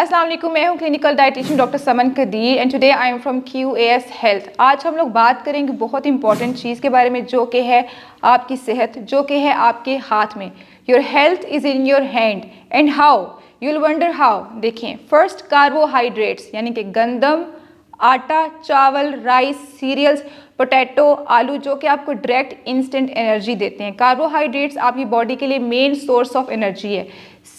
अस्सलाम वालेकुम, मैं हूँ clinical dietitian doctor Saman Qadeer and today I am from QAS health. आज हम लोग बात करेंगे बहुत इंपॉर्टेंट चीज़ के बारे में जो कि है आपकी सेहत, जो कि है आपके हाथ में। Your health is in your hand and how you will wonder how. देखिए, फर्स्ट कार्बोहाइड्रेट्स यानी कि गंदम, आटा, चावल, राइस, सीरियल्स, पोटैटो, आलू, जो कि आपको डायरेक्ट इंस्टेंट एनर्जी देते हैं। कार्बोहाइड्रेट्स आपकी बॉडी के लिए मेन सोर्स ऑफ एनर्जी है।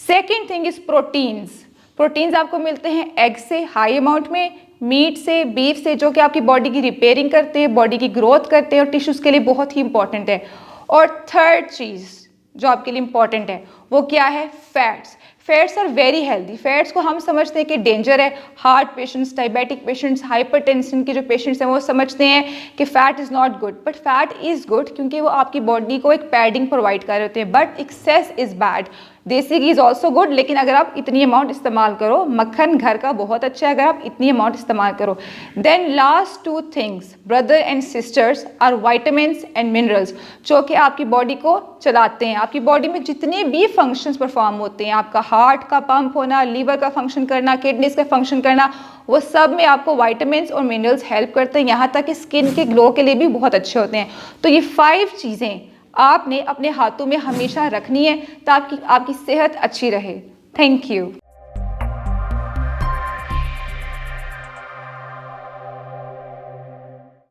Second thing is proteins. Proteins आपको मिलते हैं एग से हाई अमाउंट में, मीट से, बीफ से, जो कि आपकी बॉडी की रिपेयरिंग करते हैं, बॉडी की ग्रोथ करते हैं और टिश्यूज़ के लिए बहुत ही इंपॉर्टेंट है। और थर्ड चीज़ जो आपके लिए इंपॉर्टेंट है वो क्या है? Fats. Fats are very healthy. Fats को हम समझते हैं कि डेंजर है। Heart patients, diabetic patients, hypertension के जो पेशेंट्स हैं वो समझते हैं कि fat is not good, but fat is good क्योंकि वो आपकी बॉडी को एक पैडिंग प्रोवाइड कर रहे होते हैं। But excess is bad. Desi ghee is also good, लेकिन अगर आप इतनी अमाउंट इस्तेमाल करो, मक्खन घर का बहुत अच्छा है अगर आप इतनी अमाउंट इस्तेमाल करो। Then last two things brother and sisters are vitamins and minerals, जो कि आपकी बॉडी को चलाते हैं। आपकी बॉडी में जितने भी फंक्शंस परफॉर्म होते हैं, आपका हार्ट का पंप होना, लीवर का फंक्शन करना, किडनीज का फंक्शन करना, वो सब में आपको वाइटामिन्स और मिनरल्स हेल्प करते हैं। यहाँ तक कि स्किन के ग्लो के लिए भी बहुत अच्छे होते हैं। तो ये 5 चीज़ें आपने अपने हाथों में हमेशा रखनी है ताकि आपकी सेहत अच्छी रहे। Thank you.